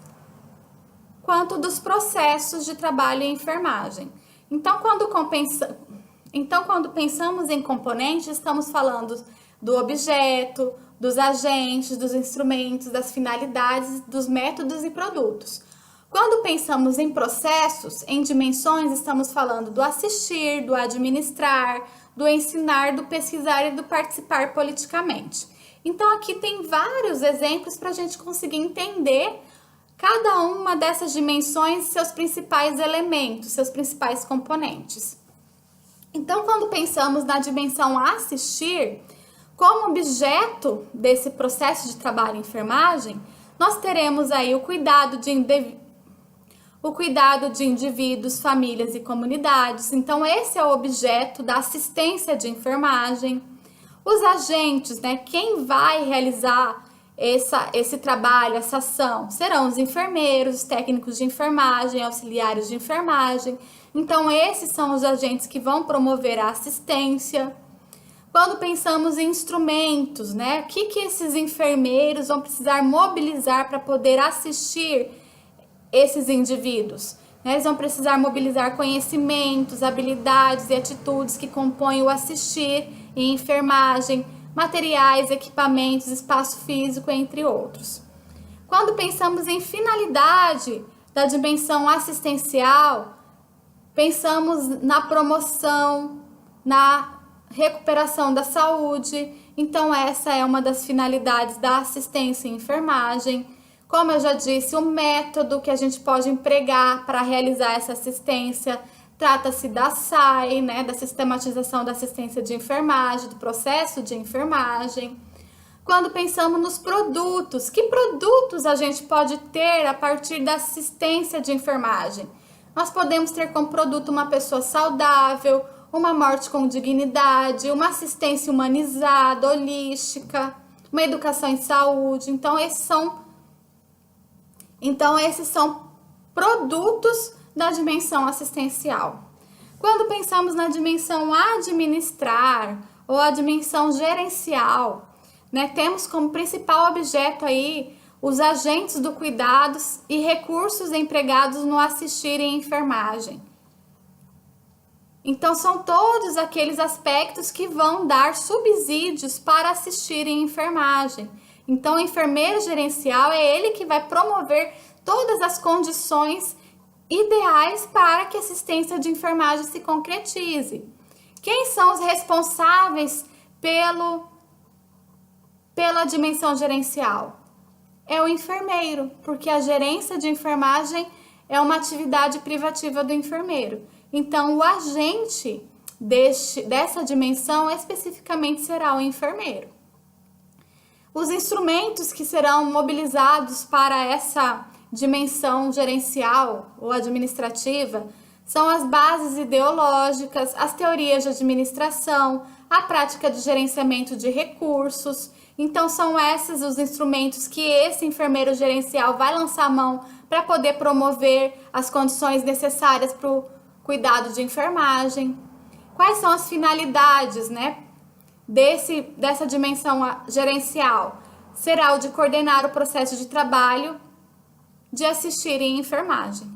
quanto dos processos de trabalho em enfermagem. Então, quando pensamos em componentes, estamos falando do objeto, dos agentes, dos instrumentos, das finalidades, dos métodos e produtos. Quando pensamos em processos, em dimensões, estamos falando do assistir, do administrar, do ensinar, do pesquisar e do participar politicamente. Então, aqui tem vários exemplos para a gente conseguir entender cada uma dessas dimensões, seus principais elementos, seus principais componentes. Então, quando pensamos na dimensão assistir, como objeto desse processo de trabalho em enfermagem, nós teremos aí o cuidado de indivíduos, famílias e comunidades. Então, esse é o objeto da assistência de enfermagem. Os agentes, né? Quem vai realizar esse trabalho, essa ação, serão os enfermeiros, os técnicos de enfermagem, auxiliares de enfermagem. Então, esses são os agentes que vão promover a assistência. Quando pensamos em instrumentos, né? O que esses enfermeiros vão precisar mobilizar para poder assistir esses indivíduos? Eles vão precisar mobilizar conhecimentos, habilidades e atitudes que compõem o assistir em enfermagem, materiais, equipamentos, espaço físico, entre outros. Quando pensamos em finalidade da dimensão assistencial, pensamos na promoção, na recuperação da saúde. Então, essa é uma das finalidades da assistência em enfermagem. Como eu já disse, o método que a gente pode empregar para realizar essa assistência trata-se da SAE, né, da Sistematização da Assistência de Enfermagem, do processo de enfermagem. Quando pensamos nos produtos, que produtos a gente pode ter a partir da assistência de enfermagem? Nós podemos ter como produto uma pessoa saudável, uma morte com dignidade, uma assistência humanizada, holística, uma educação em saúde. Então, esses são produtos da dimensão assistencial. Quando pensamos na dimensão administrar ou a dimensão gerencial, né, temos como principal objeto aí os agentes do cuidados e recursos empregados no assistir em enfermagem. Então, são todos aqueles aspectos que vão dar subsídios para assistir em enfermagem. Então, o enfermeiro gerencial é ele que vai promover todas as condições ideais para que a assistência de enfermagem se concretize. Quem são os responsáveis pela dimensão gerencial? É o enfermeiro, porque a gerência de enfermagem é uma atividade privativa do enfermeiro. Então, o agente dessa dimensão especificamente será o enfermeiro. Os instrumentos que serão mobilizados para essa dimensão gerencial ou administrativa são as bases ideológicas, as teorias de administração, a prática de gerenciamento de recursos. Então, são esses os instrumentos que esse enfermeiro gerencial vai lançar a mão para poder promover as condições necessárias para o cuidado de enfermagem. Quais são as finalidades, dessa dimensão gerencial? Será o de coordenar o processo de trabalho, de assistir em enfermagem.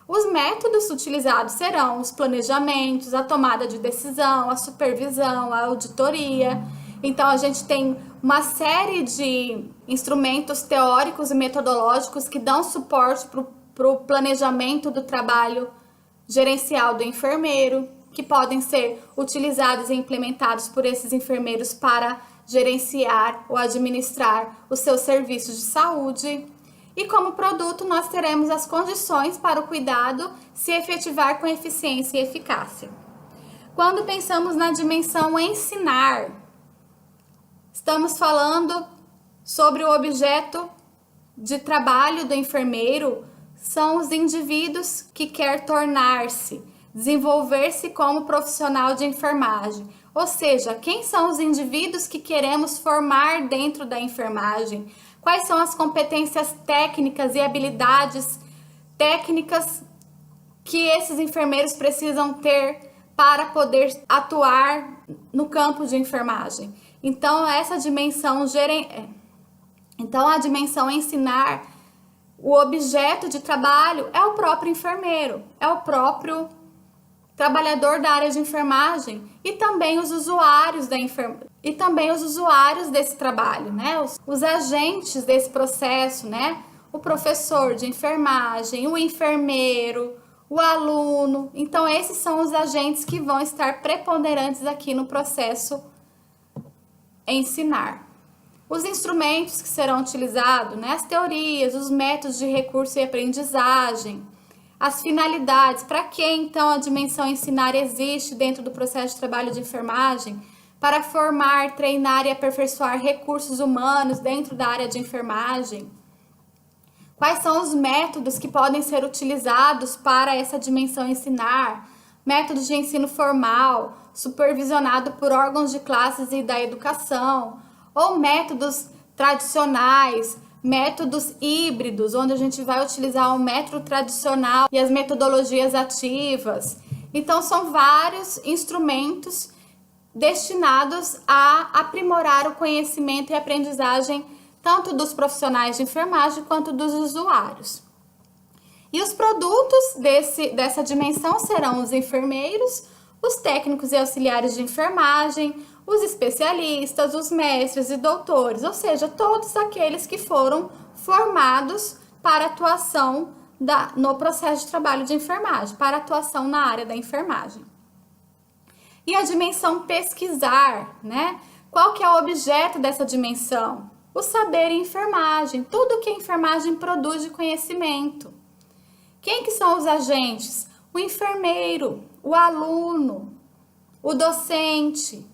Os métodos utilizados serão os planejamentos, a tomada de decisão, a supervisão, a auditoria. Então, a gente tem uma série de instrumentos teóricos e metodológicos que dão suporte para o planejamento do trabalho gerencial do enfermeiro, que podem ser utilizados e implementados por esses enfermeiros para gerenciar ou administrar os seus serviços de saúde. E como produto, nós teremos as condições para o cuidado se efetivar com eficiência e eficácia. Quando pensamos na dimensão ensinar, estamos falando sobre o objeto de trabalho do enfermeiro, são os indivíduos que quer tornar-se, desenvolver-se como profissional de enfermagem. Ou seja, quem são os indivíduos que queremos formar dentro da enfermagem? Quais são as competências técnicas e habilidades técnicas que esses enfermeiros precisam ter para poder atuar no campo de enfermagem? Então, a dimensão ensinar, o objeto de trabalho é o próprio enfermeiro, é o próprio trabalhador da área de enfermagem e também os usuários desse trabalho, os agentes desse processo, o professor de enfermagem, o enfermeiro, o aluno. Então, esses são os agentes que vão estar preponderantes aqui no processo ensinar. Os instrumentos que serão utilizados, as teorias, os métodos de recurso e aprendizagem, as finalidades, para que então a dimensão ensinar existe dentro do processo de trabalho de enfermagem? Para formar, treinar e aperfeiçoar recursos humanos dentro da área de enfermagem. Quais são os métodos que podem ser utilizados para essa dimensão ensinar? Métodos de ensino formal, supervisionado por órgãos de classes e da educação, ou métodos tradicionais, métodos híbridos, onde a gente vai utilizar o método tradicional e as metodologias ativas. Então, são vários instrumentos destinados a aprimorar o conhecimento e aprendizagem tanto dos profissionais de enfermagem quanto dos usuários. E os produtos dessa dimensão serão os enfermeiros, os técnicos e auxiliares de enfermagem, os especialistas, os mestres e doutores, ou seja, todos aqueles que foram formados para atuação no processo de trabalho de enfermagem, para atuação na área da enfermagem. E a dimensão pesquisar, Qual que é o objeto dessa dimensão? O saber em enfermagem, tudo que a enfermagem produz de conhecimento. Quem que são os agentes? O enfermeiro, o aluno, o docente,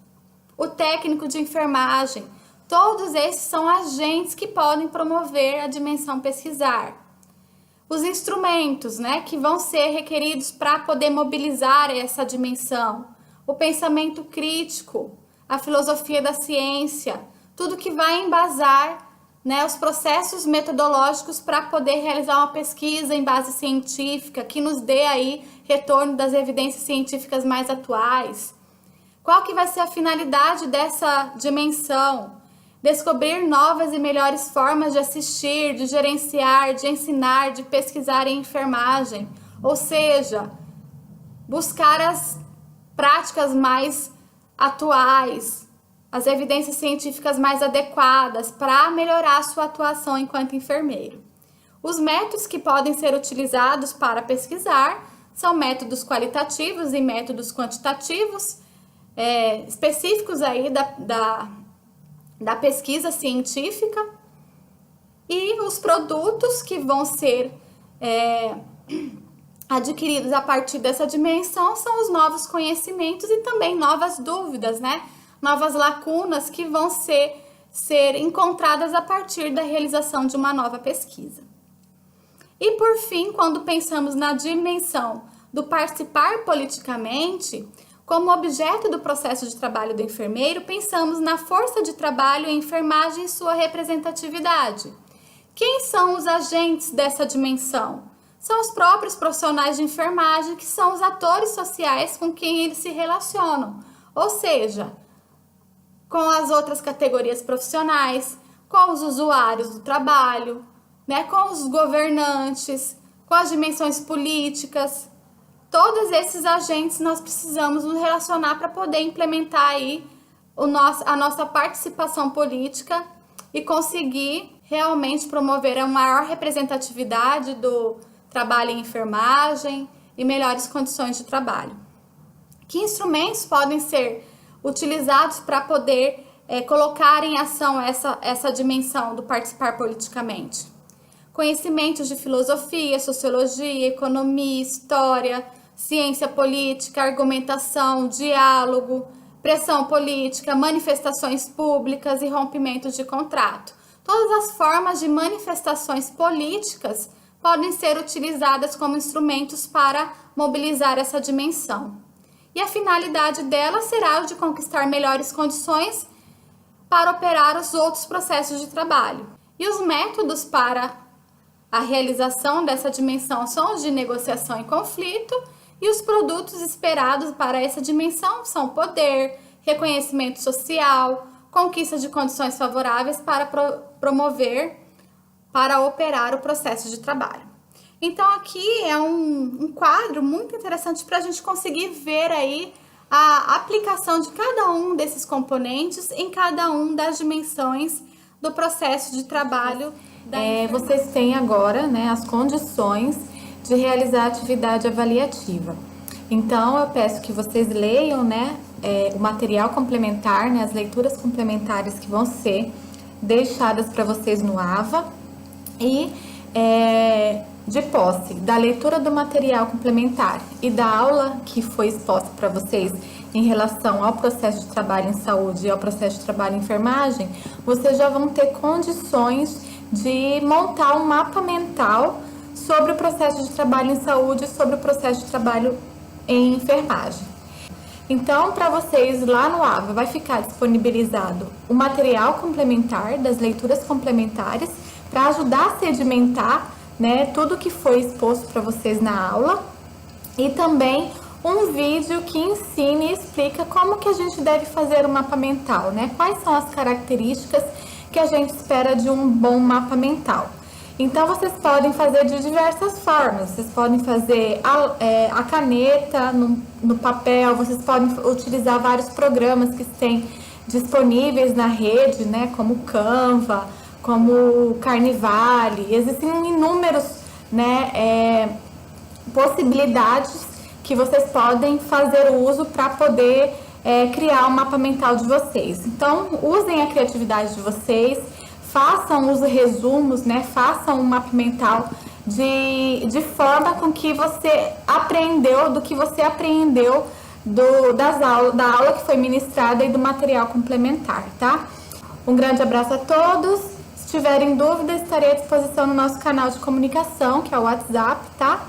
o técnico de enfermagem. Todos esses são agentes que podem promover a dimensão pesquisar. Os instrumentos, que vão ser requeridos para poder mobilizar essa dimensão. O pensamento crítico, a filosofia da ciência, tudo que vai embasar, os processos metodológicos para poder realizar uma pesquisa em base científica que nos dê aí retorno das evidências científicas mais atuais. Qual que vai ser a finalidade dessa dimensão? Descobrir novas e melhores formas de assistir, de gerenciar, de ensinar, de pesquisar em enfermagem. Ou seja, buscar as práticas mais atuais, as evidências científicas mais adequadas para melhorar a sua atuação enquanto enfermeiro. Os métodos que podem ser utilizados para pesquisar são métodos qualitativos e métodos quantitativos, específicos aí da pesquisa científica, e os produtos que vão ser adquiridos a partir dessa dimensão são os novos conhecimentos e também novas dúvidas, né? Novas lacunas que vão ser encontradas a partir da realização de uma nova pesquisa. E por fim, quando pensamos na dimensão do participar politicamente, como objeto do processo de trabalho do enfermeiro, pensamos na força de trabalho em enfermagem e sua representatividade. Quem são os agentes dessa dimensão? São os próprios profissionais de enfermagem, que são os atores sociais com quem eles se relacionam, ou seja, com as outras categorias profissionais, com os usuários do trabalho, né, com os governantes, com as dimensões políticas. Todos esses agentes nós precisamos nos relacionar para poder implementar aí a nossa participação política e conseguir realmente promover a maior representatividade do trabalho em enfermagem e melhores condições de trabalho. Que instrumentos podem ser utilizados para poder colocar em ação essa dimensão do participar politicamente? Conhecimentos de filosofia, sociologia, economia, história, ciência política, argumentação, diálogo, pressão política, manifestações públicas e rompimentos de contrato. Todas as formas de manifestações políticas podem ser utilizadas como instrumentos para mobilizar essa dimensão. E a finalidade dela será o de conquistar melhores condições para operar os outros processos de trabalho. E os métodos para a realização dessa dimensão são os de negociação e conflito, e os produtos esperados para essa dimensão são poder, reconhecimento social, conquista de condições favoráveis para operar o processo de trabalho. Então aqui é um quadro muito interessante para a gente conseguir ver aí a aplicação de cada um desses componentes em cada uma das dimensões do processo de trabalho. Vocês têm agora, né, as condições de realizar a atividade avaliativa. Então eu peço que vocês leiam, né, o material complementar, né, as leituras complementares que vão ser deixadas para vocês no AVA, e de posse da leitura do material complementar e da aula que foi exposta para vocês em relação ao processo de trabalho em saúde e ao processo de trabalho em enfermagem, vocês já vão ter condições de montar um mapa mental sobre o processo de trabalho em saúde e sobre o processo de trabalho em enfermagem. Então, para vocês lá no AVA vai ficar disponibilizado o material complementar das leituras complementares para ajudar a sedimentar, né, tudo que foi exposto para vocês na aula, e também um vídeo que ensina e explica como que a gente deve fazer o mapa mental, né? Quais são as características que a gente espera de um bom mapa mental. Então, vocês podem fazer de diversas formas. Vocês podem fazer a caneta no papel, vocês podem utilizar vários programas que têm disponíveis na rede, né? Como Canva, como Carnivale. Existem inúmeros, né, possibilidades que vocês podem fazer uso para poder criar o mapa mental de vocês. Então, usem a criatividade de vocês, façam os resumos, né? Façam um mapa mental de forma com que você aprendeu, do que você aprendeu da aula que foi ministrada e do material complementar, tá? Um grande abraço a todos. Se tiverem dúvidas, estarei à disposição no nosso canal de comunicação, que é o WhatsApp, tá?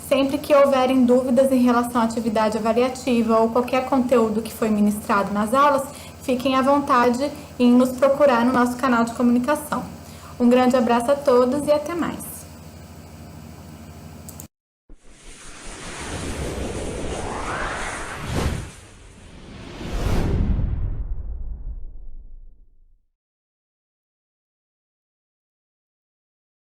Sempre que houverem dúvidas em relação à atividade avaliativa ou qualquer conteúdo que foi ministrado nas aulas, fiquem à vontade em nos procurar no nosso canal de comunicação. Um grande abraço a todos e até mais!